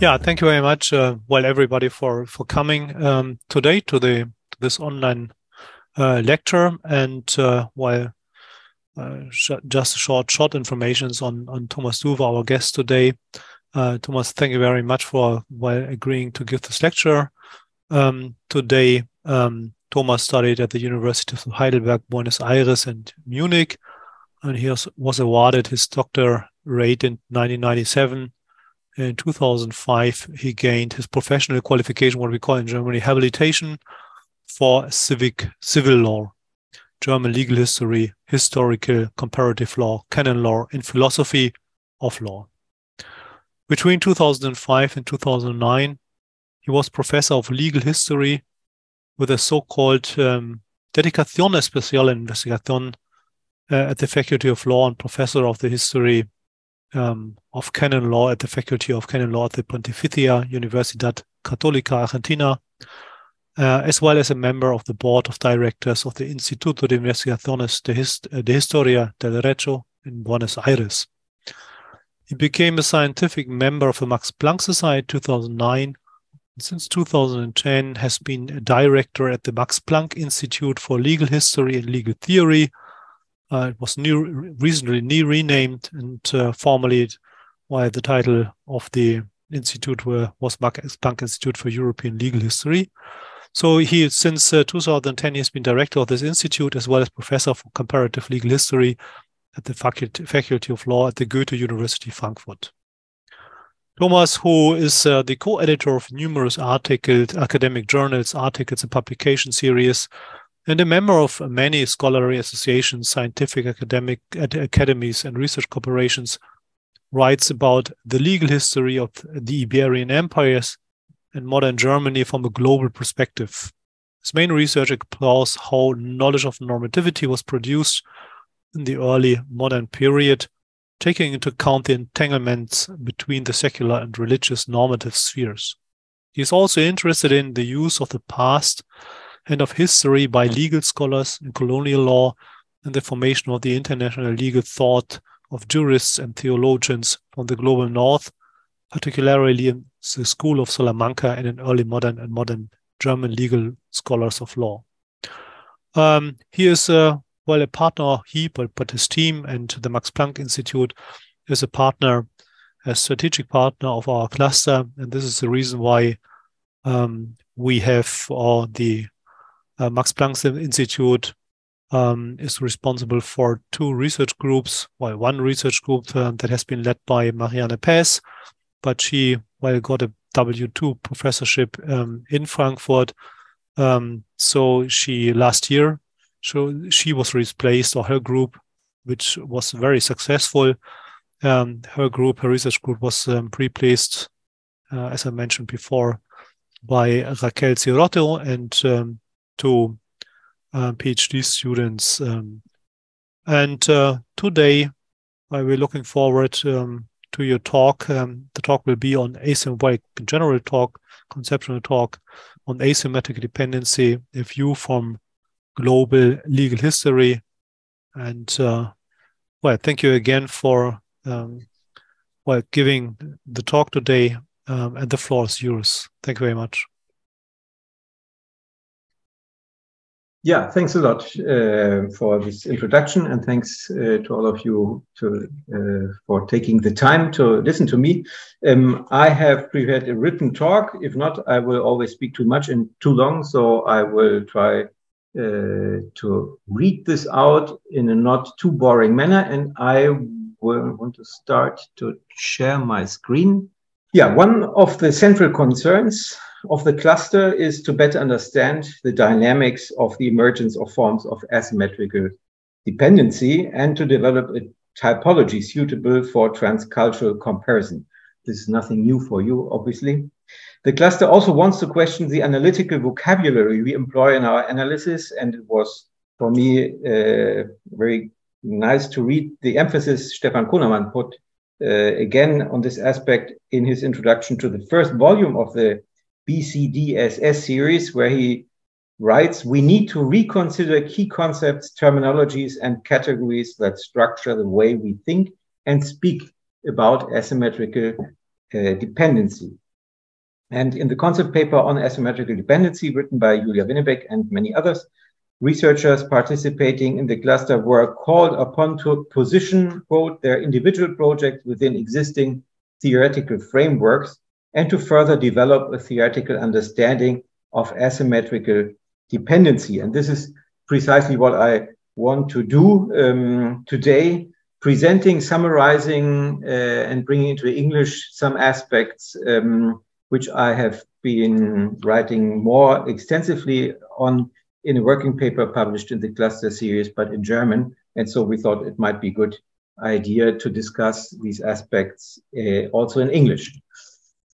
Yeah, thank you very much, everybody for coming today to this online lecture, and just short informations on Thomas Duve, our guest today. Thomas, thank you very much for agreeing to give this lecture today. Thomas studied at the Universities of Heidelberg, Buenos Aires, and Munich, and he was awarded his doctorate in 1997. In 2005, he gained his professional qualification, what we call in Germany habilitation, for civil law, German legal history, historical, comparative law, canon law, and philosophy of law. Between 2005 and 2009, he was professor of legal history with a so-called Dedicación Especial en Investigación at the Faculty of Law, and professor of the history of canon law at the Faculty of Canon Law at the Pontificia Universidad Católica Argentina, as well as a member of the board of directors of the Instituto de Investigaciones de Historia del Derecho in Buenos Aires. He became a scientific member of the Max Planck Society in 2009, and since 2010 has been a director at the Max Planck Institute for Legal History and Legal Theory. It was recently renamed, and formerly the title of the institute was Max Planck Institute for European Legal History. So he, since 2010, has been director of this institute, as well as professor for comparative legal history at the Faculty of Law at the Goethe University, Frankfurt. Thomas, who is the co-editor of numerous articles, academic journals, articles, and publication series, and a member of many scholarly associations, scientific academic academies, and research corporations, writes about the legal history of the Iberian empires and modern Germany from a global perspective. His main research explores how knowledge of normativity was produced in the early modern period, taking into account the entanglements between the secular and religious normative spheres. He is also interested in the use of the past and of history by legal scholars in colonial law and the formation of the international legal thought of jurists and theologians from the global north, particularly in the School of Salamanca and in early modern German legal scholars of law. He is a partner, but his team and the Max Planck Institute is a strategic partner of our cluster, and this is the reason why we have the Max Planck Institute is responsible for two research groups. One research group that has been led by Marianne Pes, but she got a W2 professorship in Frankfurt. So last year she was replaced, or her group, which was very successful. Her research group was replaced, as I mentioned before, by Raquel Cirotto and two PhD students. Today we're looking forward to your talk. The talk will be on conceptual talk on asymmetrical dependency, a view from global legal history. And thank you again for giving the talk today, and the floor is yours. Thank you very much. Yeah, thanks a lot for this introduction, and thanks to all of you for taking the time to listen to me. I have prepared a written talk. If not, I will always speak too much and too long, so I will try to read this out in a not too boring manner, and I will want to start to share my screen. Yeah, one of the central concerns of the cluster is to better understand the dynamics of the emergence of forms of asymmetrical dependency and to develop a typology suitable for transcultural comparison. This is nothing new for you, obviously. The cluster also wants to question the analytical vocabulary we employ in our analysis, and it was, for me, very nice to read the emphasis Stefan Konermann put again on this aspect in his introduction to the first volume of the BCDSS series, where he writes, "We need to reconsider key concepts, terminologies, and categories that structure the way we think and speak about asymmetrical dependency. And in the concept paper on asymmetrical dependency, written by Julia Winnebeck and many others, researchers participating in the cluster were called upon to position, quote, their individual projects within existing theoretical frameworks and to further develop a theoretical understanding of asymmetrical dependency. And this is precisely what I want to do today, presenting, summarizing, and bringing into English some aspects which I have been writing more extensively on in a working paper published in the cluster series, but in German. And so we thought it might be a good idea to discuss these aspects also in English.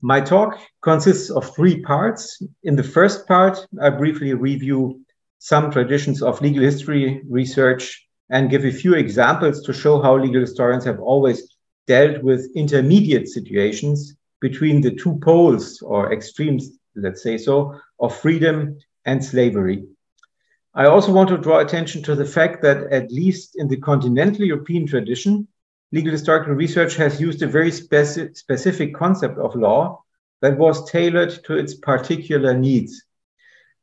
My talk consists of 3 parts. In the first part, I briefly review some traditions of legal history research and give a few examples to show how legal historians have always dealt with intermediate situations between the 2 poles or extremes, let's say so, of freedom and slavery. I also want to draw attention to the fact that at least in the continental European tradition, legal historical research has used a very specific concept of law that was tailored to its particular needs.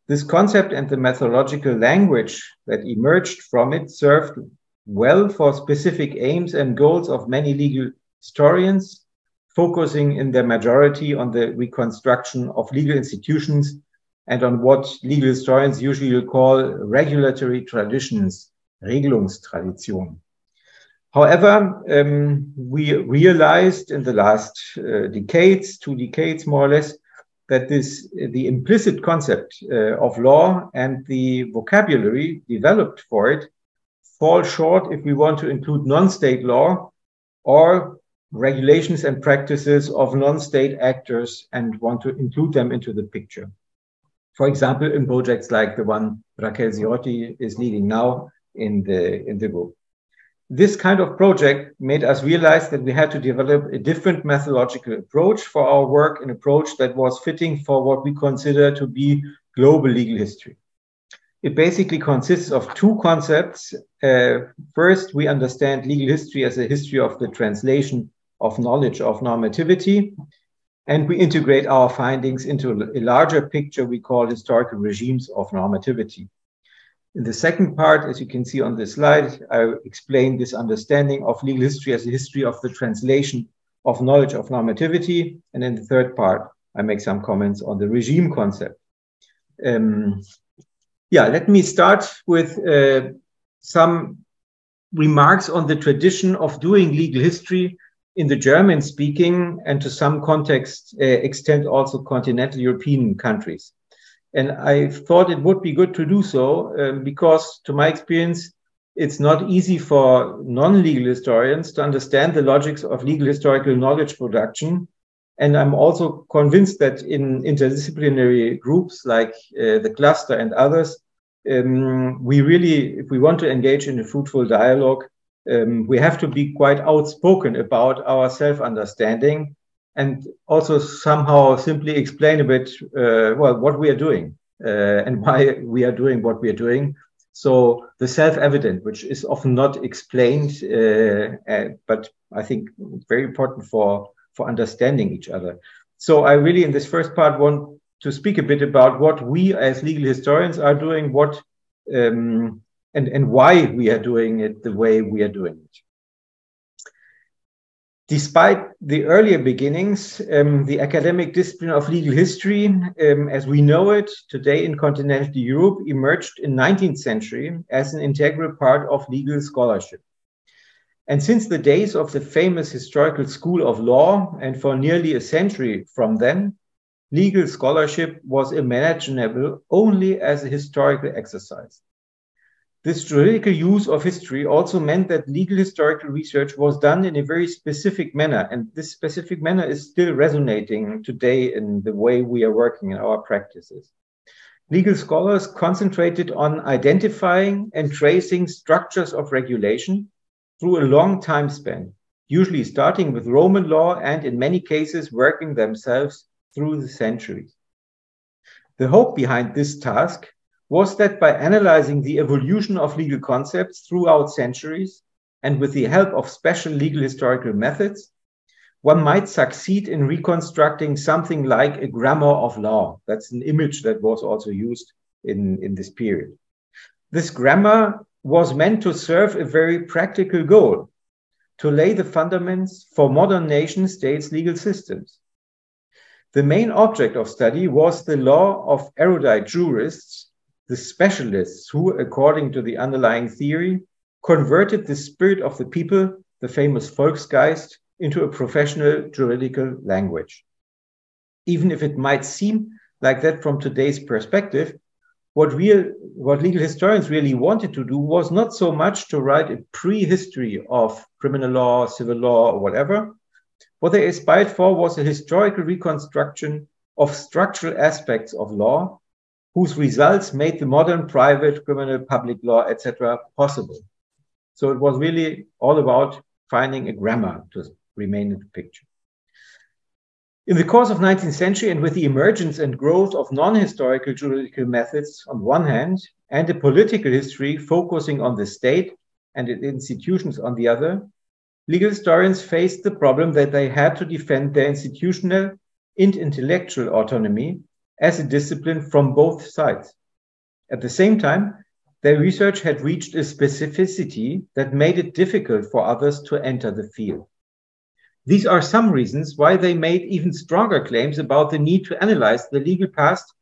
This concept and the methodological language that emerged from it served well for specific aims and goals of many legal historians, focusing in their majority on the reconstruction of legal institutions and on what legal historians usually call regulatory traditions, Regelungstradition. However, we realized in the last decades, 2 decades more or less, that the implicit concept of law and the vocabulary developed for it fall short if we want to include non-state law or regulations and practices of non-state actors and want to include them into the picture. For example, in projects like the one Raquel Ziotti is leading now in the group. This kind of project made us realize that we had to develop a different methodological approach for our work, an approach that was fitting for what we consider to be global legal history. It basically consists of 2 concepts. First, we understand legal history as a history of the translation of knowledge of normativity, and we integrate our findings into a larger picture we call historical regimes of normativity. In the second part, as you can see on this slide, I explain this understanding of legal history as a history of the translation of knowledge of normativity. And in the third part, I make some comments on the regime concept. Let me start with some remarks on the tradition of doing legal history in the German-speaking and to some extent also continental European countries. And I thought it would be good to do so because, to my experience, it's not easy for non-legal historians to understand the logics of legal historical knowledge production. And I'm also convinced that in interdisciplinary groups like the cluster and others, we really, if we want to engage in a fruitful dialogue, we have to be quite outspoken about our self-understanding and also somehow simply explain a bit, what we are doing and why we are doing what we are doing. So the self-evident, which is often not explained, but I think very important for understanding each other. So I really, in this first part, want to speak a bit about what we as legal historians are doing, and why we are doing it the way we are doing it. Despite the earlier beginnings, the academic discipline of legal history, as we know it today in continental Europe, emerged in the 19th century as an integral part of legal scholarship. And since the days of the famous historical school of law, and for nearly a century from then, legal scholarship was imaginable only as a historical exercise. This juridical use of history also meant that legal historical research was done in a very specific manner, and this specific manner is still resonating today in the way we are working in our practices. Legal scholars concentrated on identifying and tracing structures of regulation through a long time span, usually starting with Roman law and in many cases working themselves through the centuries. The hope behind this task was that by analyzing the evolution of legal concepts throughout centuries and with the help of special legal historical methods, one might succeed in reconstructing something like a grammar of law. That's an image that was also used in this period. This grammar was meant to serve a very practical goal, to lay the fundaments for modern nation states' legal systems. The main object of study was the law of erudite jurists, the specialists who, according to the underlying theory, converted the spirit of the people, the famous Volksgeist, into a professional juridical language. Even if it might seem like that from today's perspective, what legal historians really wanted to do was not so much to write a prehistory of criminal law, civil law, or whatever. What they aspired for was a historical reconstruction of structural aspects of law, whose results made the modern private, criminal, public law, etc. possible. So it was really all about finding a grammar to remain in the picture. In the course of the 19th century, and with the emergence and growth of non-historical juridical methods on one hand, and a political history focusing on the state and its institutions on the other, legal historians faced the problem that they had to defend their institutional and intellectual autonomy as a discipline from both sides. At the same time, their research had reached a specificity that made it difficult for others to enter the field. These are some reasons why they made even stronger claims about the need to analyze the legal past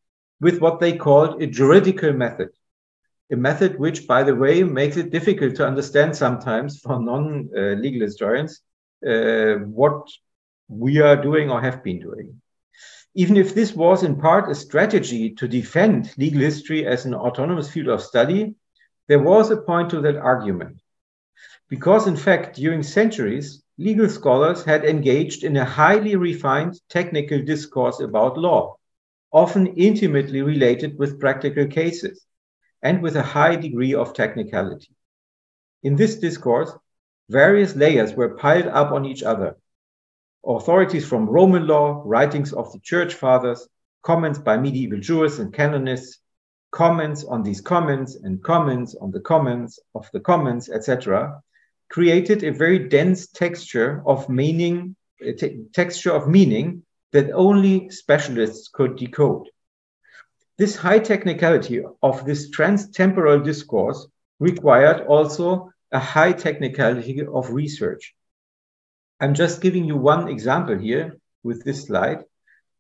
with what they called a juridical method. A method which, by the way, makes it difficult to understand sometimes for non-legal historians what we are doing or have been doing. Even if this was in part a strategy to defend legal history as an autonomous field of study, there was a point to that argument. Because in fact, during centuries, legal scholars had engaged in a highly refined technical discourse about law, often intimately related with practical cases, and with a high degree of technicality. In this discourse, various layers were piled up on each other. Authorities from Roman law, writings of the Church Fathers, comments by medieval jurists and canonists, comments on these comments and comments on the comments of the comments, etc., created a very dense texture of meaning, that only specialists could decode. This high technicality of this trans-temporal discourse required also a high technicality of research. I'm just giving you one example here with this slide,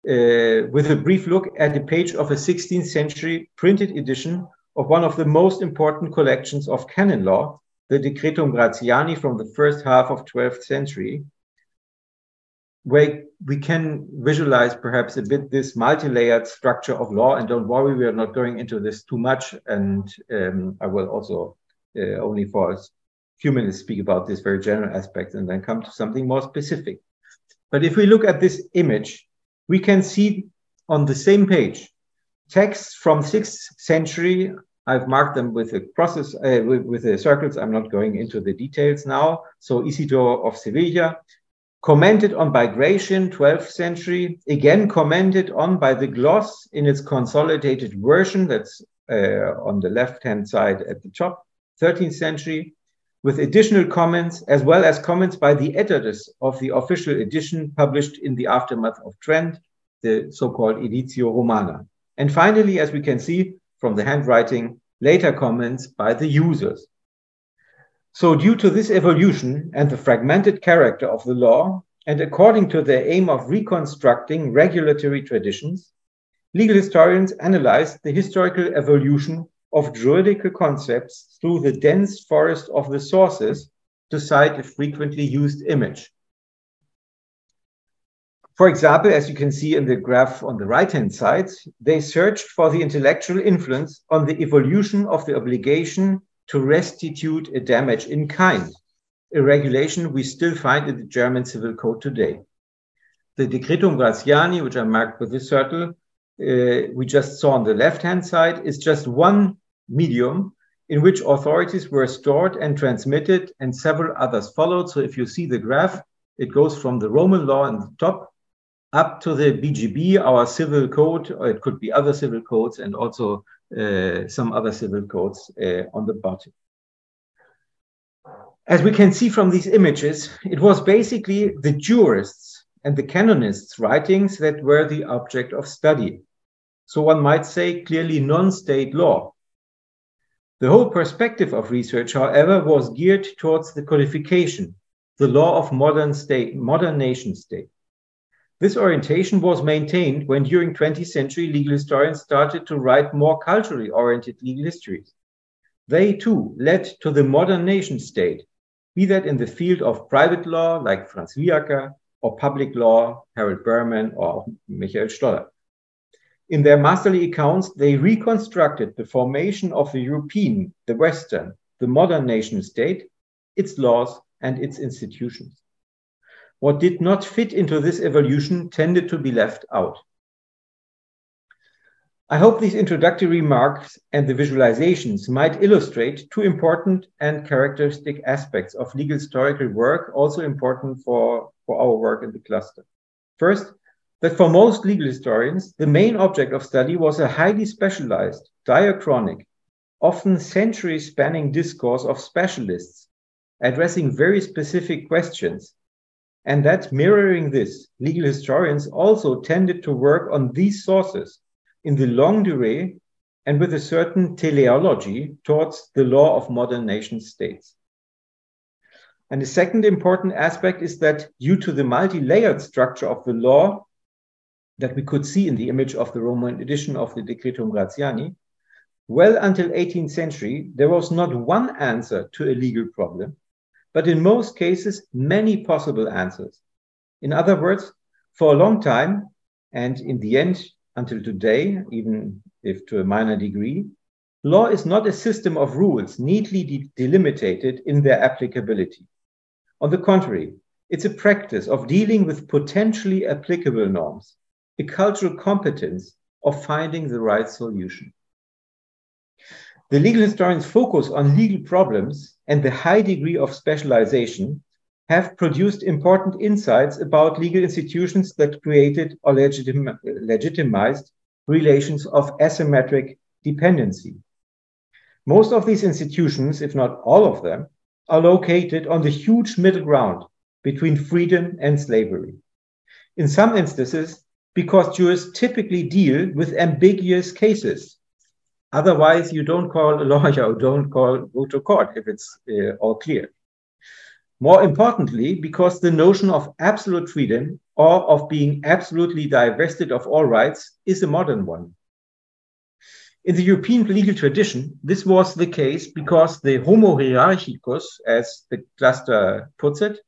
with a brief look at a page of a 16th century printed edition of one of the most important collections of canon law, the Decretum Gratiani from the first half of 12th century, where we can visualize perhaps a bit this multi-layered structure of law. And don't worry, we are not going into this too much. And I will also only for a few minutes speak about this very general aspect and then come to something more specific. But if we look at this image, we can see on the same page texts from 6th century. I've marked them with the crosses, with the circles. I'm not going into the details now. So Isidore of Sevilla, commented on by Gratian, 12th century, again commented on by the gloss in its consolidated version, that's on the left-hand side at the top, 13th century, with additional comments, as well as comments by the editors of the official edition published in the aftermath of Trent, the so-called Editio Romana. And finally, as we can see from the handwriting, later comments by the users. So due to this evolution and the fragmented character of the law, and according to their aim of reconstructing regulatory traditions, legal historians analyzed the historical evolution of juridical concepts through the dense forest of the sources, to cite a frequently used image. For example, as you can see in the graph on the right-hand side, they searched for the intellectual influence on the evolution of the obligation to restitute a damage in kind, a regulation we still find in the German civil code today. The Decretum Gratiani, which I marked with this circle, we just saw on the left-hand side, is just one medium in which authorities were stored and transmitted, and several others followed. So if you see the graph, it goes from the Roman law in the top up to the BGB, our civil code, or it could be other civil codes, and also some other civil codes on the bottom. As we can see from these images, it was basically the jurists and the canonists' writings that were the object of study. So one might say clearly non-state law. The whole perspective of research, however, was geared towards the codification, the law of modern nation state. This orientation was maintained when during 20th century legal historians started to write more culturally oriented legal histories. They too led to the modern nation state, be that in the field of private law like Franz Viaker, or public law, Harold Berman or Michael Stoller. In their masterly accounts, they reconstructed the formation of the European, the Western, the modern nation state, its laws and its institutions. What did not fit into this evolution tended to be left out. I hope these introductory remarks and the visualizations might illustrate two important and characteristic aspects of legal historical work, also important for our work in the cluster. First, that for most legal historians, the main object of study was a highly specialized, diachronic, often century-spanning discourse of specialists addressing very specific questions, and that mirroring this, legal historians also tended to work on these sources in the longue durée and with a certain teleology towards the law of modern nation states. And the second important aspect is that due to the multi-layered structure of the law that we could see in the image of the Roman edition of the Decretum Gratiani, well until 18th century, there was not one answer to a legal problem, but in most cases, many possible answers. In other words, for a long time, and in the end, until today, even if to a minor degree, law is not a system of rules neatly delimited in their applicability. On the contrary, it's a practice of dealing with potentially applicable norms, a cultural competence of finding the right solution. The legal historians' focus on legal problems and the high degree of specialization have produced important insights about legal institutions that created or legitimized relations of asymmetric dependency. Most of these institutions, if not all of them, are located on the huge middle ground between freedom and slavery. In some instances, because jurists typically deal with ambiguous cases. Otherwise, you don't call a lawyer or don't go to court if it's all clear. More importantly, because the notion of absolute freedom or of being absolutely divested of all rights is a modern one. In the European legal tradition, this was the case because the homo hierarchicus, as the cluster puts it,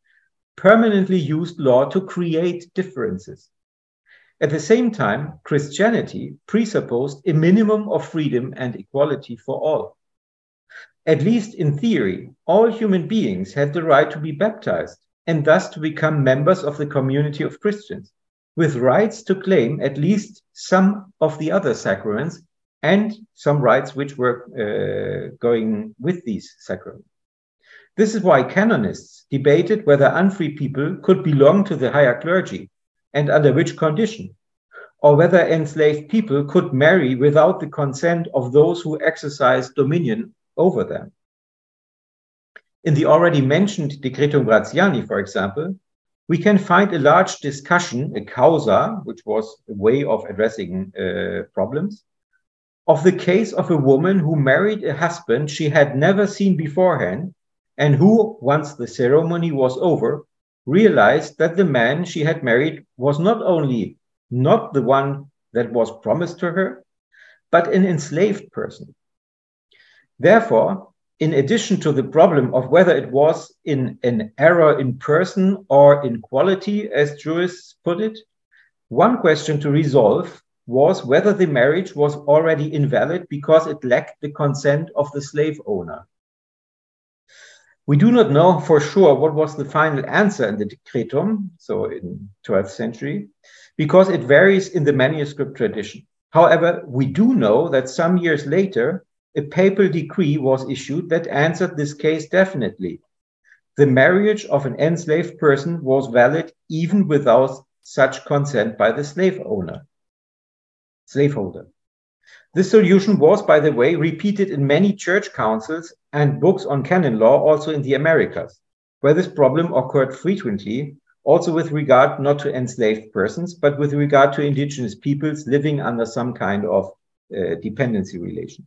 permanently used law to create differences. At the same time, Christianity presupposed a minimum of freedom and equality for all. At least in theory, all human beings had the right to be baptized and thus to become members of the community of Christians, with rights to claim at least some of the other sacraments and some rights which were going with these sacraments. This is why canonists debated whether unfree people could belong to the higher clergy and under which condition, or whether enslaved people could marry without the consent of those who exercised dominion over them. In the already mentioned Decretum Gratiani, for example, we can find a large discussion, a causa, which was a way of addressing problems, of the case of a woman who married a husband she had never seen beforehand, and who, once the ceremony was over, realized that the man she had married was not only not the one that was promised to her, but an enslaved person. Therefore, in addition to the problem of whether it was in an error in person or in quality, as jurists put it, one question to resolve was whether the marriage was already invalid because it lacked the consent of the slave owner. We do not know for sure what was the final answer in the Decretum, so in 12th century, because it varies in the manuscript tradition. However, we do know that some years later, a papal decree was issued that answered this case definitely. The marriage of an enslaved person was valid even without such consent by the slaveholder. This solution was, by the way, repeated in many church councils and books on canon law, also in the Americas, where this problem occurred frequently, also with regard not to enslaved persons, but with regard to indigenous peoples living under some kind of dependency relation.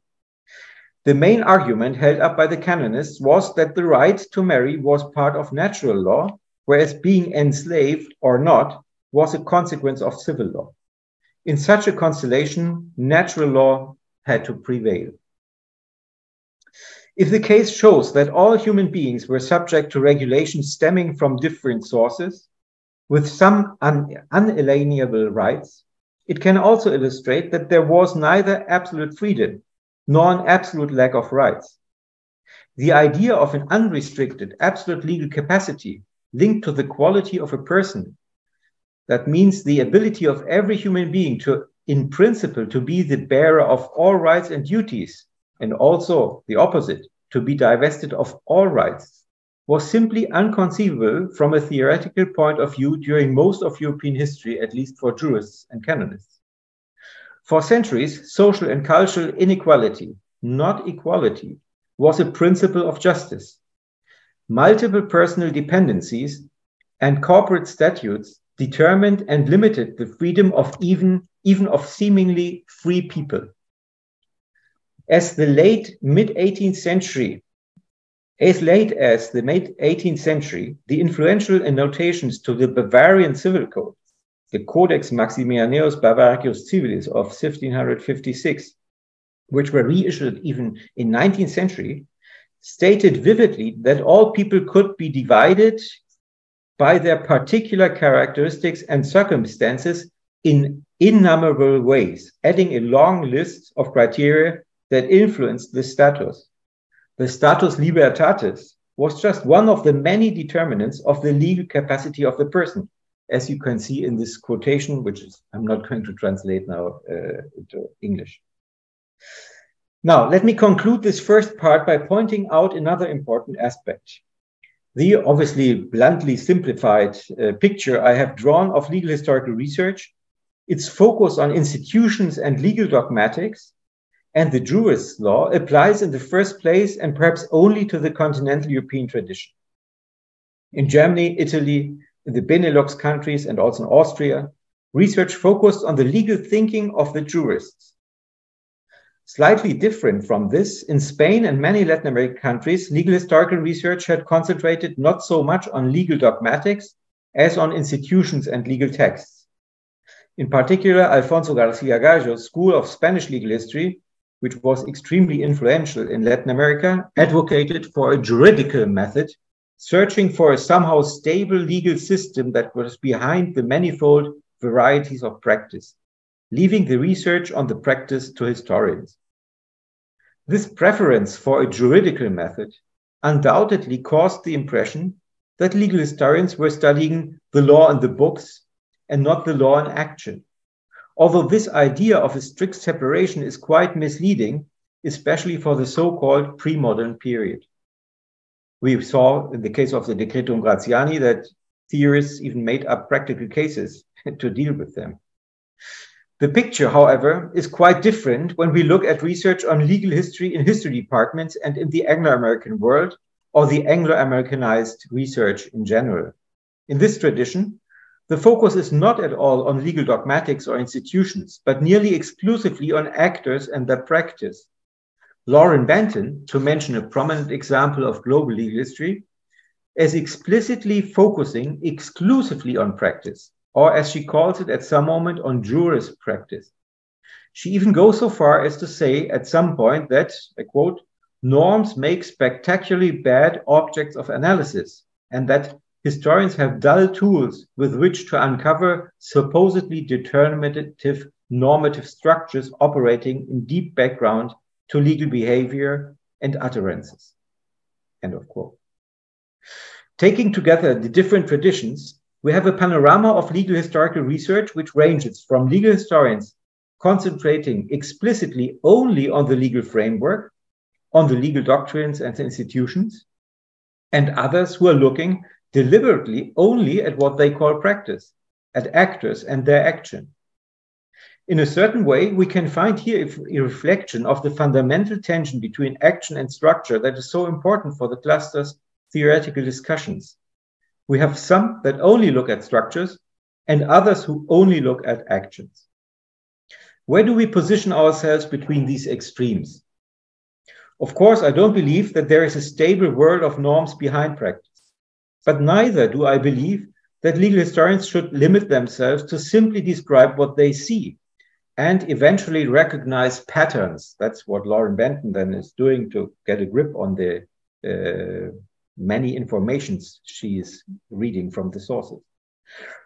The main argument held up by the canonists was that the right to marry was part of natural law, whereas being enslaved or not was a consequence of civil law. In such a constellation, natural law had to prevail. If the case shows that all human beings were subject to regulations stemming from different sources, with some unalienable rights, it can also illustrate that there was neither absolute freedom nor an absolute lack of rights. The idea of an unrestricted, absolute legal capacity linked to the quality of a person, that means the ability of every human being to, in principle, to be the bearer of all rights and duties, and also the opposite, to be divested of all rights, was simply unconceivable from a theoretical point of view during most of European history, at least for jurists and canonists. For centuries, social and cultural inequality, not equality, was a principle of justice. Multiple personal dependencies and corporate statutes determined and limited the freedom of even of seemingly free people. As late as the mid-18th century, the influential annotations to the Bavarian Civil Code, the Codex Maximianus Bavaricus Civilis of 1556, which were reissued even in 19th century, stated vividly that all people could be divided by their particular characteristics and circumstances in innumerable ways, adding a long list of criteria that influenced the status. The status libertatis was just one of the many determinants of the legal capacity of the person, as you can see in this quotation, which is, I'm not going to translate now into English. Now, let me conclude this first part by pointing out another important aspect. The obviously bluntly simplified picture I have drawn of legal historical research, its focus on institutions and legal dogmatics, and the jurist's law applies in the first place and perhaps only to the continental European tradition. In Germany, Italy, in the Benelux countries, and also in Austria, research focused on the legal thinking of the jurists. Slightly different from this, in Spain and many Latin American countries, legal historical research had concentrated not so much on legal dogmatics as on institutions and legal texts. In particular, Alfonso García Gallo's School of Spanish Legal History, which was extremely influential in Latin America, advocated for a juridical method, searching for a somehow stable legal system that was behind the manifold varieties of practice, leaving the research on the practice to historians. This preference for a juridical method undoubtedly caused the impression that legal historians were studying the law in the books and not the law in action. Although this idea of a strict separation is quite misleading, especially for the so-called pre-modern period. We saw in the case of the Decretum Gratiani that theorists even made up practical cases to deal with them. The picture, however, is quite different when we look at research on legal history in history departments and in the Anglo-American world, or the Anglo-Americanized research in general. In this tradition, the focus is not at all on legal dogmatics or institutions, but nearly exclusively on actors and their practice. Lauren Benton, to mention a prominent example of global legal history, is explicitly focusing exclusively on practice, or as she calls it at some moment, on jurist practice. She even goes so far as to say at some point that, I quote, norms make spectacularly bad objects of analysis, and that historians have dull tools with which to uncover supposedly determinative normative structures operating in deep background to legal behavior and utterances. End of quote. Taking together the different traditions, we have a panorama of legal historical research which ranges from legal historians concentrating explicitly only on the legal framework, on the legal doctrines and institutions, and others who are looking deliberately only at what they call practice, at actors and their action. In a certain way, we can find here a reflection of the fundamental tension between action and structure that is so important for the cluster's theoretical discussions. We have some that only look at structures and others who only look at actions. Where do we position ourselves between these extremes? Of course, I don't believe that there is a stable world of norms behind practice, but neither do I believe that legal historians should limit themselves to simply describe what they see and eventually recognize patterns. That's what Lauren Benton then is doing to get a grip on the many informations she is reading from the sources.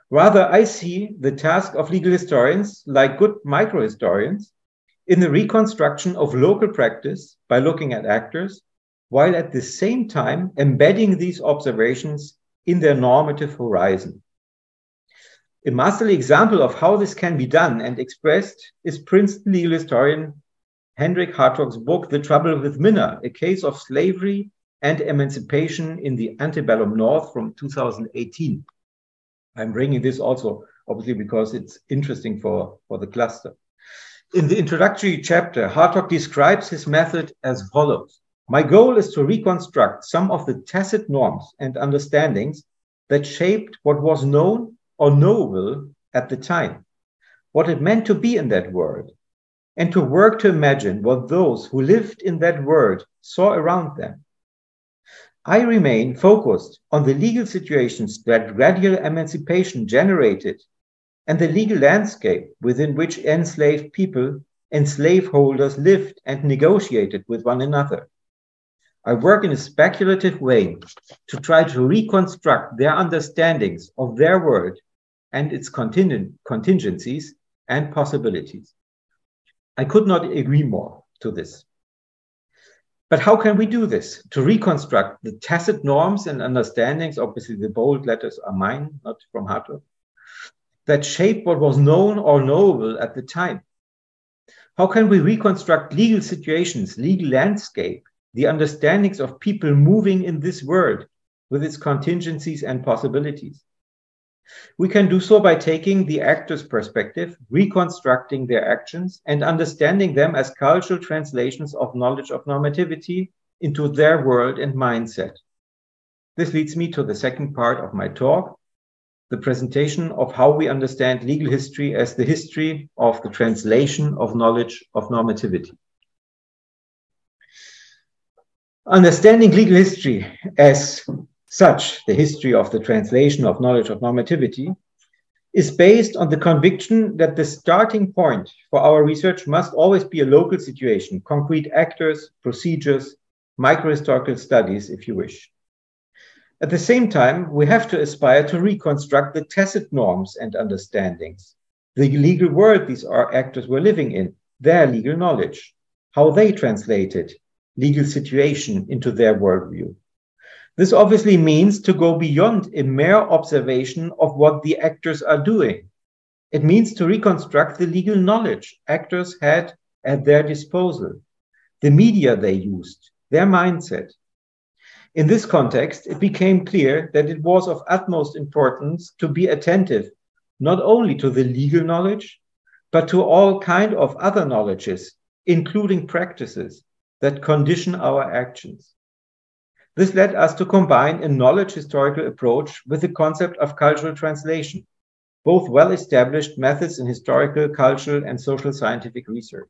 Rather, I see the task of legal historians, like good microhistorians, in the reconstruction of local practice by looking at actors, while at the same time embedding these observations in their normative horizon. A masterly example of how this can be done and expressed is Princeton legal historian Hendrik Hartog's book, The Trouble with Minna, a case of slavery and emancipation in the antebellum North from 2018. I'm bringing this also, obviously, because it's interesting for the cluster. In the introductory chapter, Hartog describes his method as follows. My goal is to reconstruct some of the tacit norms and understandings that shaped what was known or knowable at the time, what it meant to be in that world, and to work to imagine what those who lived in that world saw around them. I remain focused on the legal situations that gradual emancipation generated and the legal landscape within which enslaved people and slaveholders lived and negotiated with one another. I work in a speculative way to try to reconstruct their understandings of their world and its contingencies and possibilities. I could not agree more to this. But how can we do this? To reconstruct the tacit norms and understandings, obviously the bold letters are mine, not from Hartog, that shape what was known or knowable at the time. How can we reconstruct legal situations, legal landscape, the understandings of people moving in this world with its contingencies and possibilities? We can do so by taking the actor's perspective, reconstructing their actions, and understanding them as cultural translations of knowledge of normativity into their world and mindset. This leads me to the second part of my talk, the presentation of how we understand legal history as the history of the translation of knowledge of normativity. Understanding legal history as such, the history of the translation of knowledge of normativity, is based on the conviction that the starting point for our research must always be a local situation, concrete actors, procedures, microhistorical studies, if you wish. At the same time, we have to aspire to reconstruct the tacit norms and understandings, the legal world these actors were living in, their legal knowledge, how they translated legal situation into their worldview. This obviously means to go beyond a mere observation of what the actors are doing. It means to reconstruct the legal knowledge actors had at their disposal, the media they used, their mindset. In this context, it became clear that it was of utmost importance to be attentive not only to the legal knowledge, but to all kinds of other knowledges, including practices that condition our actions. This led us to combine a knowledge historical approach with the concept of cultural translation, both well-established methods in historical, cultural, and social scientific research.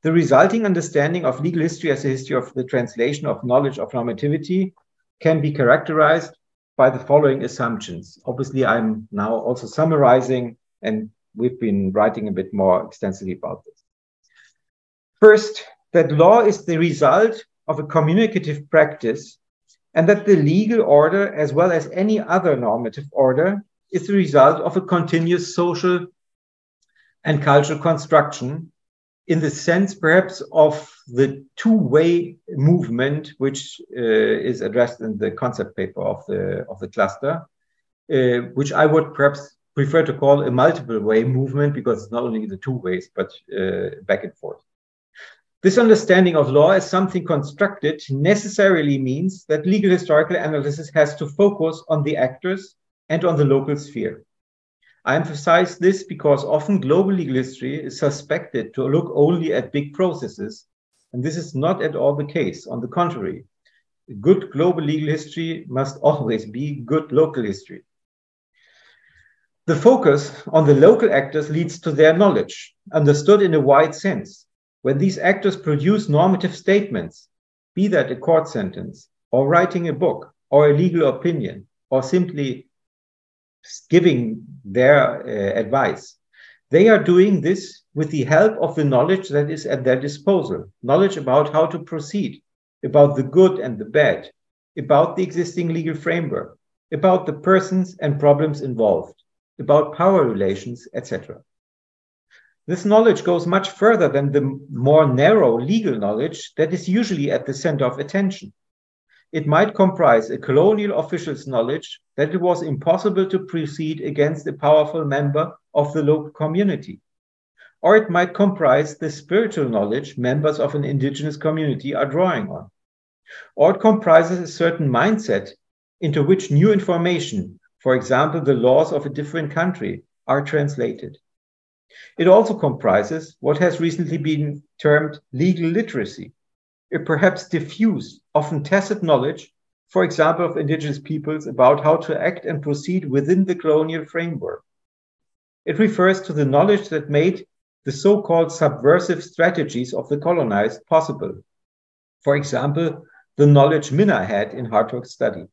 The resulting understanding of legal history as a history of the translation of knowledge of normativity can be characterized by the following assumptions. Obviously, I'm now also summarizing, and we've been writing a bit more extensively about this. First, that law is the result of a communicative practice, and that the legal order, as well as any other normative order, is the result of a continuous social and cultural construction, in the sense perhaps of the two-way movement, which is addressed in the concept paper of the cluster, which I would perhaps prefer to call a multiple-way movement, because it's not only the two ways, but back and forth. This understanding of law as something constructed necessarily means that legal historical analysis has to focus on the actors and on the local sphere. I emphasize this because often global legal history is suspected to look only at big processes, and this is not at all the case. On the contrary, good global legal history must always be good local history. The focus on the local actors leads to their knowledge, understood in a wide sense. When these actors produce normative statements, be that a court sentence, or writing a book, or a legal opinion, or simply giving their advice, they are doing this with the help of the knowledge that is at their disposal, knowledge about how to proceed, about the good and the bad, about the existing legal framework, about the persons and problems involved, about power relations, etc. This knowledge goes much further than the more narrow legal knowledge that is usually at the center of attention. It might comprise a colonial official's knowledge that it was impossible to proceed against a powerful member of the local community. Or it might comprise the spiritual knowledge members of an indigenous community are drawing on. Or it comprises a certain mindset into which new information, for example, the laws of a different country, are translated. It also comprises what has recently been termed legal literacy, a perhaps diffuse, often tacit knowledge, for example, of indigenous peoples about how to act and proceed within the colonial framework. It refers to the knowledge that made the so-called subversive strategies of the colonized possible. For example, the knowledge Minna had in Hartog's study,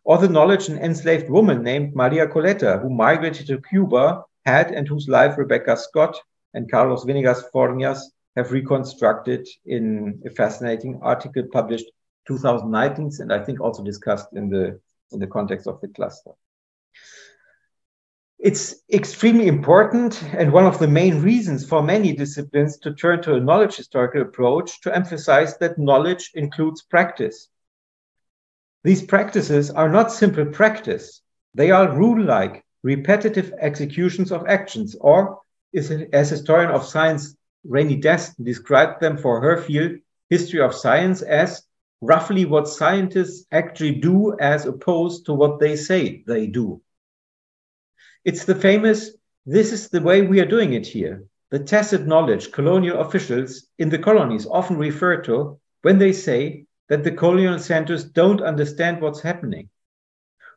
or the knowledge an enslaved woman named Maria Coletta, who migrated to Cuba, had and whose life Rebecca Scott and Carlos Venegas Fornias have reconstructed in a fascinating article published 2019, and I think also discussed in the context of the cluster. It's extremely important and one of the main reasons for many disciplines to turn to a knowledge historical approach to emphasize that knowledge includes practice. These practices are not simple practice. They are rule-like, repetitive executions of actions, or, as historian of science Rainy Destin described them for her field, history of science, as roughly what scientists actually do as opposed to what they say they do. It's the famous, this is the way we are doing it here, the tacit knowledge colonial officials in the colonies often refer to when they say that the colonial centers don't understand what's happening.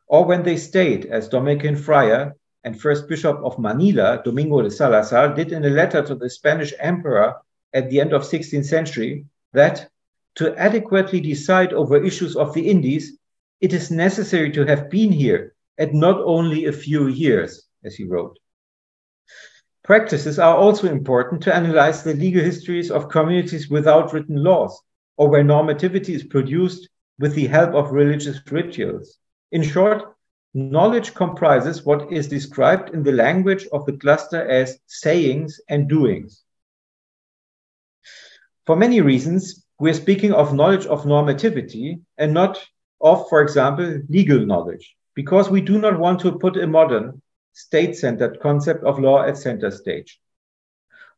Or when they state, as Dominican friar and first bishop of Manila, Domingo de Salazar, did in a letter to the Spanish emperor at the end of 16th century, that to adequately decide over issues of the Indies, it is necessary to have been here at not only a few years, as he wrote. Practices are also important to analyze the legal histories of communities without written laws, or where normativity is produced with the help of religious rituals. In short, knowledge comprises what is described in the language of the cluster as sayings and doings. For many reasons, we are speaking of knowledge of normativity and not of, for example, legal knowledge, because we do not want to put a modern, state-centered concept of law at center stage.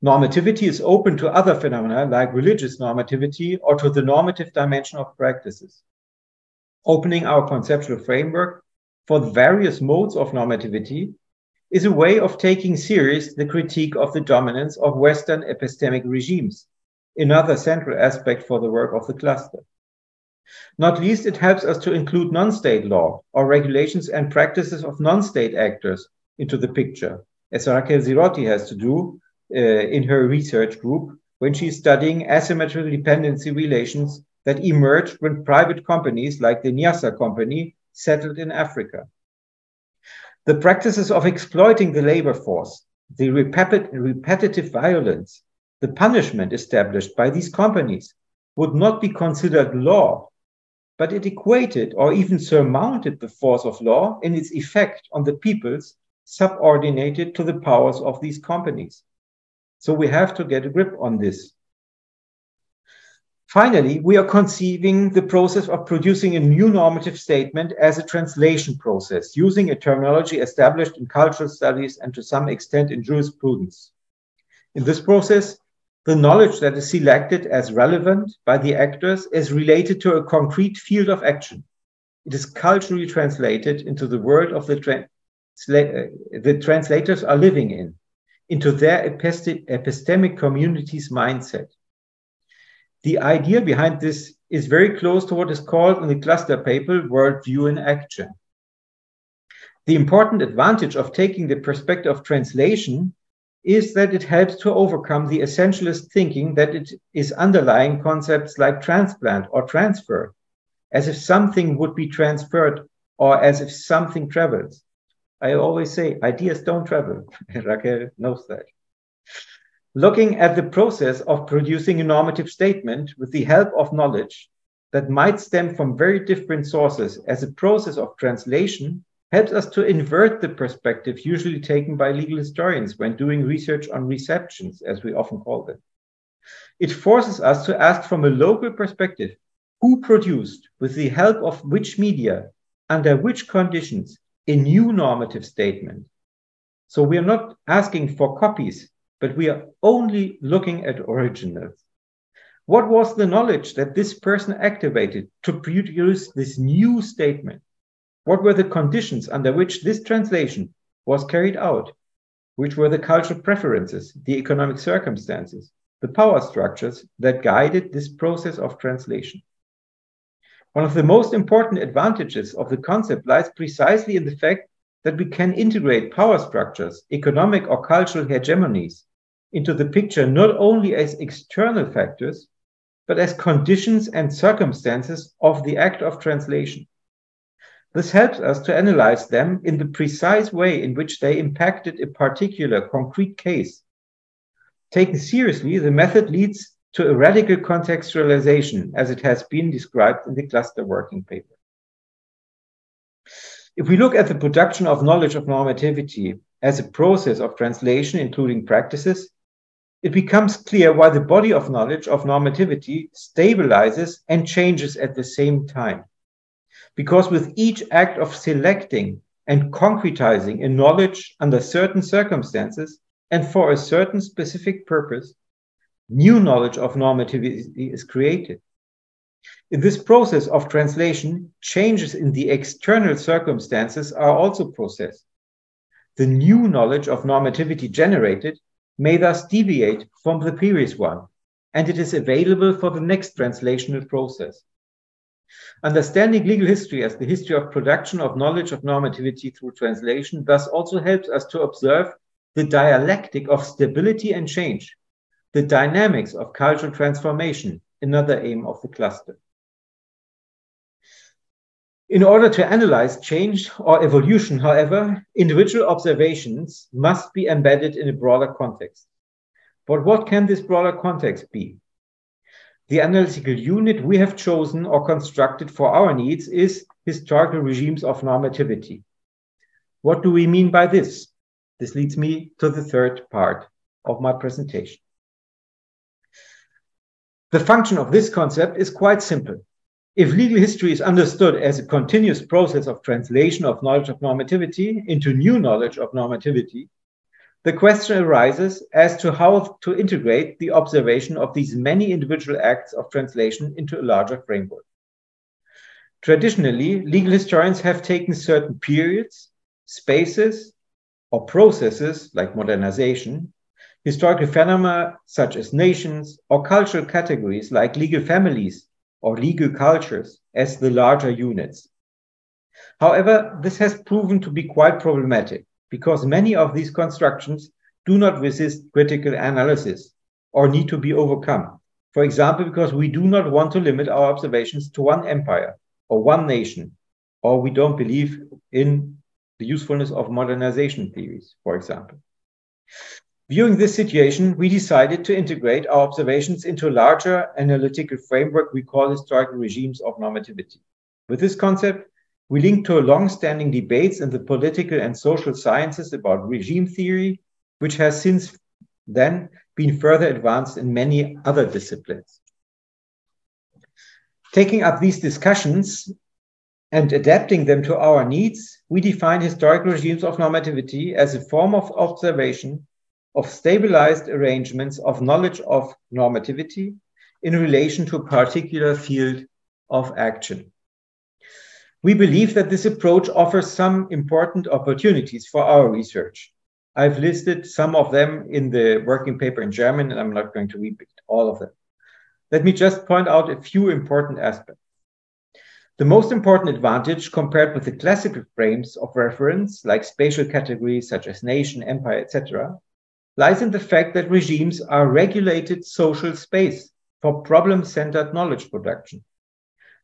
Normativity is open to other phenomena like religious normativity or to the normative dimension of practices. Opening our conceptual framework for the various modes of normativity is a way of taking serious the critique of the dominance of Western epistemic regimes, another central aspect for the work of the cluster. Not least, it helps us to include non-state law or regulations and practices of non-state actors into the picture, as Raquel Zirotti has to do in her research group when she's studying asymmetrical dependency relations that emerged when private companies like the Nyassa company settled in Africa. The practices of exploiting the labor force, the repetitive violence, the punishment established by these companies would not be considered law, but it equated or even surmounted the force of law in its effect on the peoples subordinated to the powers of these companies. So we have to get a grip on this. Finally, we are conceiving the process of producing a new normative statement as a translation process, using a terminology established in cultural studies and to some extent in jurisprudence. In this process, the knowledge that is selected as relevant by the actors is related to a concrete field of action. It is culturally translated into the world of the the translators are living in, into their epistemic community's mindset. The idea behind this is very close to what is called in the cluster paper worldview in action. The important advantage of taking the perspective of translation is that it helps to overcome the essentialist thinking that it is underlying concepts like transplant or transfer, as if something would be transferred or as if something travels. I always say ideas don't travel. Raquel knows that. Looking at the process of producing a normative statement with the help of knowledge that might stem from very different sources as a process of translation helps us to invert the perspective usually taken by legal historians when doing research on receptions, as we often call them. It forces us to ask from a local perspective, who produced, with the help of which media, under which conditions, a new normative statement. So we are not asking for copies, but we are only looking at originals. What was the knowledge that this person activated to produce this new statement? What were the conditions under which this translation was carried out? Which were the cultural preferences, the economic circumstances, the power structures that guided this process of translation? One of the most important advantages of the concept lies precisely in the fact that we can integrate power structures, economic or cultural hegemonies, into the picture not only as external factors, but as conditions and circumstances of the act of translation. This helps us to analyze them in the precise way in which they impacted a particular concrete case. Taken seriously, the method leads to a radical contextualization, as it has been described in the cluster working paper. If we look at the production of knowledge of normativity as a process of translation, including practices, it becomes clear why the body of knowledge of normativity stabilizes and changes at the same time. Because with each act of selecting and concretizing a knowledge under certain circumstances and for a certain specific purpose, new knowledge of normativity is created. In this process of translation, changes in the external circumstances are also processed. The new knowledge of normativity generated may thus deviate from the previous one, and it is available for the next translational process. Understanding legal history as the history of production of knowledge of normativity through translation thus also helps us to observe the dialectic of stability and change, the dynamics of cultural transformation, another aim of the cluster. In order to analyze change or evolution, however, individual observations must be embedded in a broader context. But what can this broader context be? The analytical unit we have chosen or constructed for our needs is historical regimes of normativity. What do we mean by this? This leads me to the third part of my presentation. The function of this concept is quite simple. If legal history is understood as a continuous process of translation of knowledge of normativity into new knowledge of normativity, the question arises as to how to integrate the observation of these many individual acts of translation into a larger framework. Traditionally, legal historians have taken certain periods, spaces, or processes like modernization, historical phenomena such as nations, or cultural categories like legal families or legal cultures as the larger units. However, this has proven to be quite problematic, because many of these constructions do not resist critical analysis or need to be overcome. For example, because we do not want to limit our observations to one empire or one nation, or we don't believe in the usefulness of modernization theories, for example. Viewing this situation, we decided to integrate our observations into a larger analytical framework we call historical regimes of normativity. With this concept, we link to a long-standing debates in the political and social sciences about regime theory, which has since then been further advanced in many other disciplines. Taking up these discussions and adapting them to our needs, we define historical regimes of normativity as a form of observation of stabilized arrangements of knowledge of normativity in relation to a particular field of action. We believe that this approach offers some important opportunities for our research. I've listed some of them in the working paper in German, and I'm not going to repeat all of them. Let me just point out a few important aspects. The most important advantage compared with the classical frames of reference, like spatial categories such as nation, empire, etc., lies in the fact that regimes are regulated social space for problem-centered knowledge production.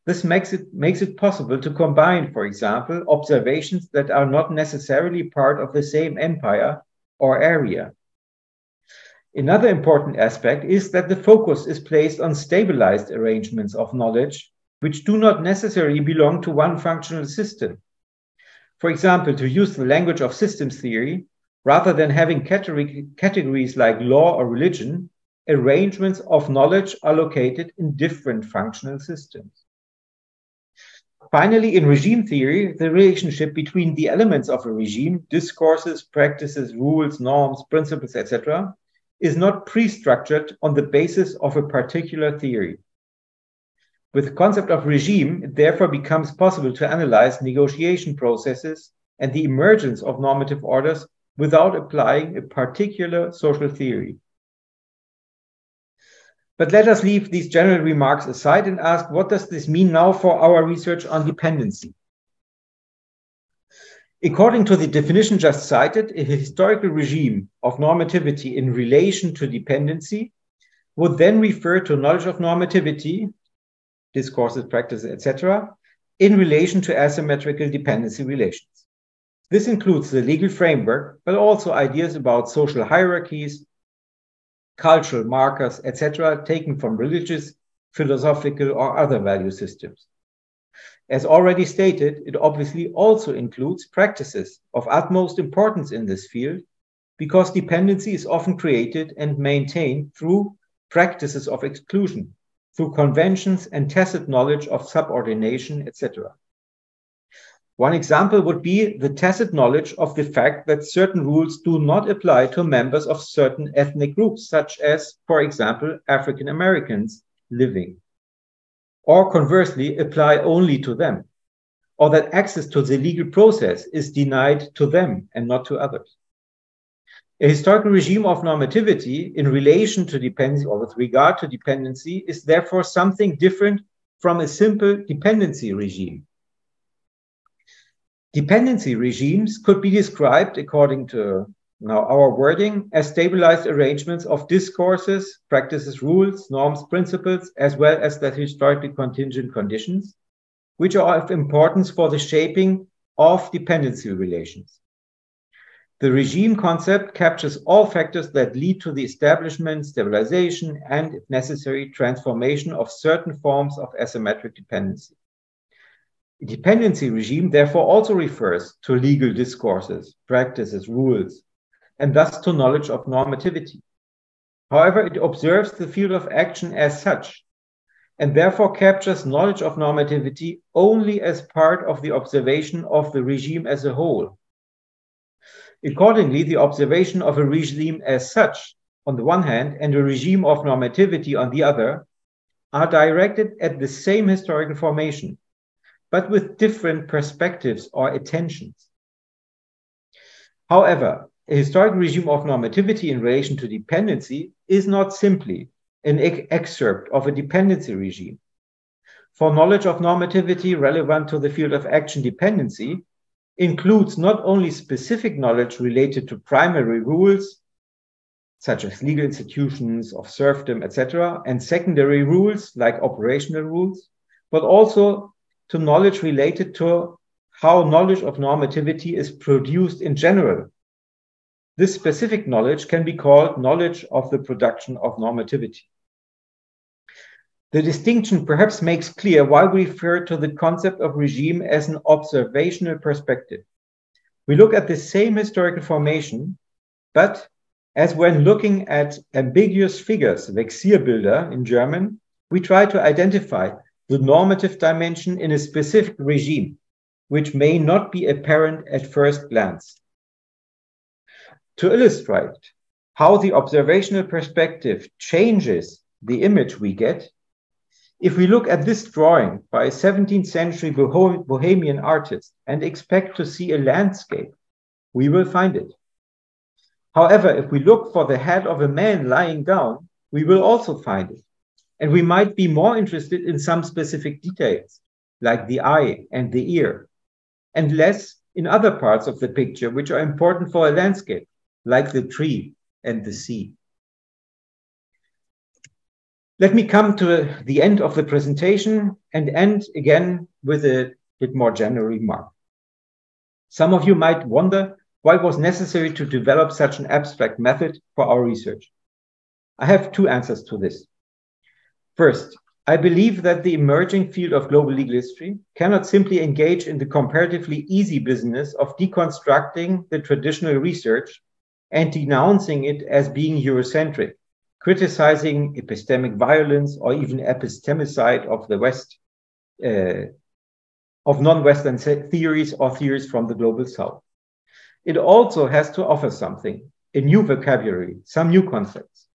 This makes it possible to combine, for example, observations that are not necessarily part of the same empire or area. Another important aspect is that the focus is placed on stabilized arrangements of knowledge, which do not necessarily belong to one functional system. For example, to use the language of systems theory, rather than having categories like law or religion, arrangements of knowledge are located in different functional systems. Finally, in regime theory, the relationship between the elements of a regime, discourses, practices, rules, norms, principles, etc., is not pre-structured on the basis of a particular theory. With the concept of regime, it therefore becomes possible to analyze negotiation processes and the emergence of normative orders without applying a particular social theory. But let us leave these general remarks aside and ask, what does this mean now for our research on dependency? According to the definition just cited, a historical regime of normativity in relation to dependency would then refer to knowledge of normativity, discourses, practices, etc., in relation to asymmetrical dependency relations. This includes the legal framework, but also ideas about social hierarchies, cultural markers, etc., taken from religious, philosophical, or other value systems. As already stated, it obviously also includes practices of utmost importance in this field, because dependency is often created and maintained through practices of exclusion, through conventions and tacit knowledge of subordination, etc. One example would be the tacit knowledge of the fact that certain rules do not apply to members of certain ethnic groups, such as, for example, African Americans living, or conversely apply only to them, or that access to the legal process is denied to them and not to others. A historical regime of normativity in relation to dependency or with regard to dependency is therefore something different from a simple dependency regime. Dependency regimes could be described, according to now our wording, as stabilized arrangements of discourses, practices, rules, norms, principles, as well as the historically contingent conditions, which are of importance for the shaping of dependency relations. The regime concept captures all factors that lead to the establishment, stabilization, and, if necessary, transformation of certain forms of asymmetric dependency. A dependency regime therefore also refers to legal discourses, practices, rules, and thus to knowledge of normativity. However, it observes the field of action as such, and therefore captures knowledge of normativity only as part of the observation of the regime as a whole. Accordingly, the observation of a regime as such, on the one hand, and a regime of normativity on the other, are directed at the same historical formation, but with different perspectives or attentions. However, a historical regime of normativity in relation to dependency is not simply an excerpt of a dependency regime. For knowledge of normativity relevant to the field of action dependency includes not only specific knowledge related to primary rules, such as legal institutions of serfdom, etc., and secondary rules like operational rules, but also to knowledge related to how knowledge of normativity is produced in general. This specific knowledge can be called knowledge of the production of normativity. The distinction perhaps makes clear why we refer to the concept of regime as an observational perspective. We look at the same historical formation, but as when looking at ambiguous figures, Vexierbilder in German, we try to identify the normative dimension in a specific regime, which may not be apparent at first glance. To illustrate how the observational perspective changes the image we get, If we look at this drawing by a 17th century Bohemian artist and expect to see a landscape, we will find it. However, if we look for the head of a man lying down, we will also find it. And we might be more interested in some specific details, like the eye and the ear, and less in other parts of the picture, which are important for a landscape, like the tree and the sea. Let me come to the end of the presentation and end again with a bit more general remark. Some of you might wonder why it was necessary to develop such an abstract method for our research. I have two answers to this. First, I believe that the emerging field of global legal history cannot simply engage in the comparatively easy business of deconstructing the traditional research and denouncing it as being Eurocentric, criticizing epistemic violence or even epistemicide of the West, of non-Western theories or theories from the global South. It also has to offer something, a new vocabulary, some new concepts.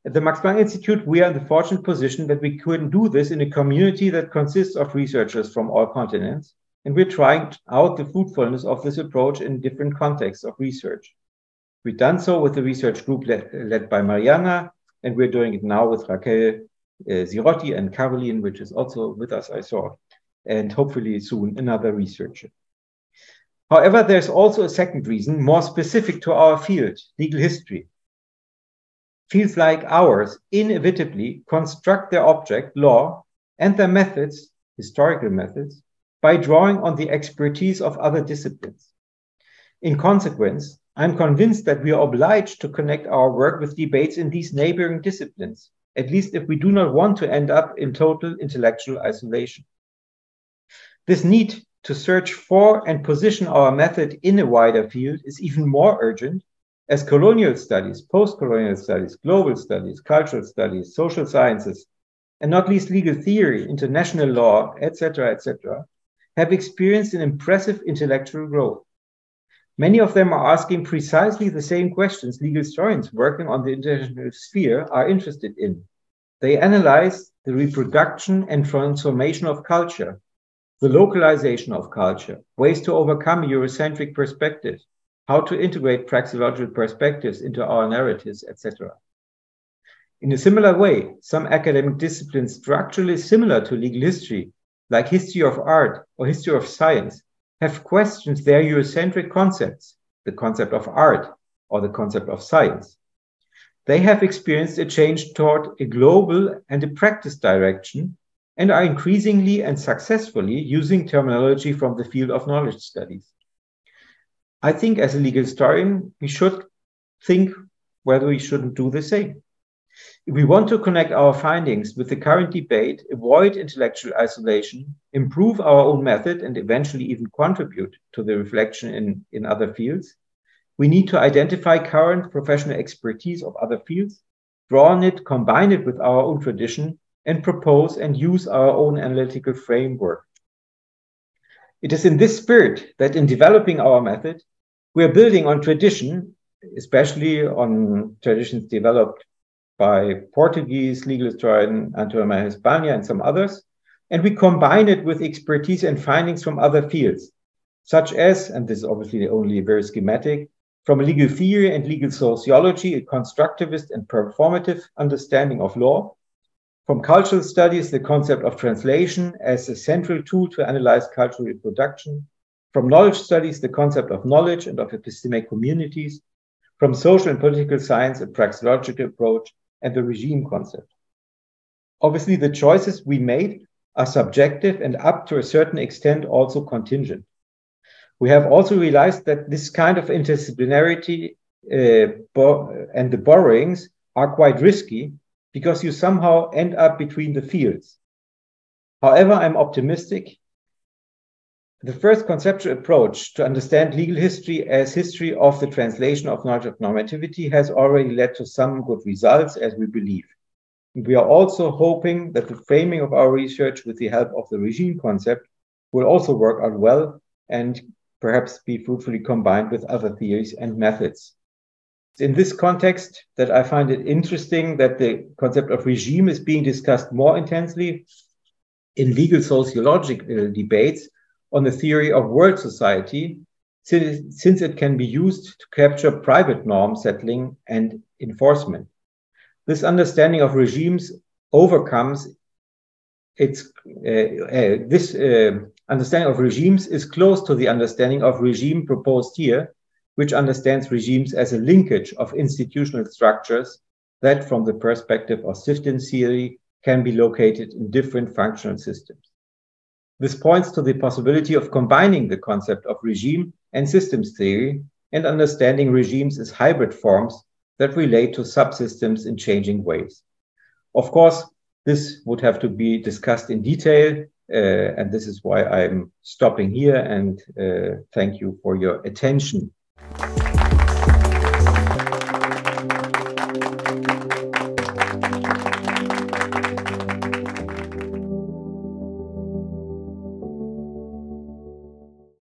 At the Max Planck Institute, we are in the fortunate position that we can do this in a community that consists of researchers from all continents, and we're trying out the fruitfulness of this approach in different contexts of research. We've done so with the research group led by Mariana, and we're doing it now with Raquel Zirotti and Caroline, which is also with us, I saw, and hopefully soon another researcher. However, there's also a second reason, more specific to our field, legal history. Fields like ours inevitably construct their object, law, and their methods, historical methods, by drawing on the expertise of other disciplines. In consequence, I'm convinced that we are obliged to connect our work with debates in these neighboring disciplines, at least if we do not want to end up in total intellectual isolation. This need to search for and position our method in a wider field is even more urgent as colonial studies, post-colonial studies, global studies, cultural studies, social sciences, and not least legal theory, international law, etc., have experienced an impressive intellectual growth. Many of them are asking precisely the same questions legal historians working on the international sphere are interested in. They analyze the reproduction and transformation of culture, the localization of culture, ways to overcome Eurocentric perspectives, how to integrate praxeological perspectives into our narratives, etc. In a similar way, some academic disciplines structurally similar to legal history, like history of art or history of science, have questioned their Eurocentric concepts, the concept of art or the concept of science. They have experienced a change toward a global and a practice direction and are increasingly and successfully using terminology from the field of knowledge studies. I think as a legal historian, we should think whether we shouldn't do the same. If we want to connect our findings with the current debate, avoid intellectual isolation, improve our own method, and eventually even contribute to the reflection in other fields, we need to identify current professional expertise of other fields, draw on it, combine it with our own tradition, and propose and use our own analytical framework. It is in this spirit that in developing our method, we are building on tradition, especially on traditions developed by Portuguese legal historian Antonio Maria Espana and some others, and we combine it with expertise and findings from other fields, such as, and this is obviously only very schematic, from legal theory and legal sociology, a constructivist and performative understanding of law, from cultural studies, the concept of translation as a central tool to analyze cultural reproduction, from knowledge studies, the concept of knowledge and of epistemic communities, from social and political science, a praxeological approach, and the regime concept. Obviously, the choices we made are subjective and up to a certain extent also contingent. We have also realized that this kind of interdisciplinarity and the borrowings are quite risky because you somehow end up between the fields. However, I'm optimistic. The first conceptual approach to understand legal history as history of the translation of knowledge of normativity has already led to some good results, as we believe. And we are also hoping that the framing of our research with the help of the regime concept will also work out well and perhaps be fruitfully combined with other theories and methods. in this context that I find it interesting that the concept of regime is being discussed more intensely in legal sociological debates on the theory of world society, since it can be used to capture private norm settling and enforcement. This understanding of regimes overcomes its, understanding of regimes is close to the understanding of regime proposed here, which understands regimes as a linkage of institutional structures that, from the perspective of Sifton theory, can be located in different functional systems. This points to the possibility of combining the concept of regime and systems theory and understanding regimes as hybrid forms that relate to subsystems in changing ways. Of course, this would have to be discussed in detail, and this is why I'm stopping here, and thank you for your attention.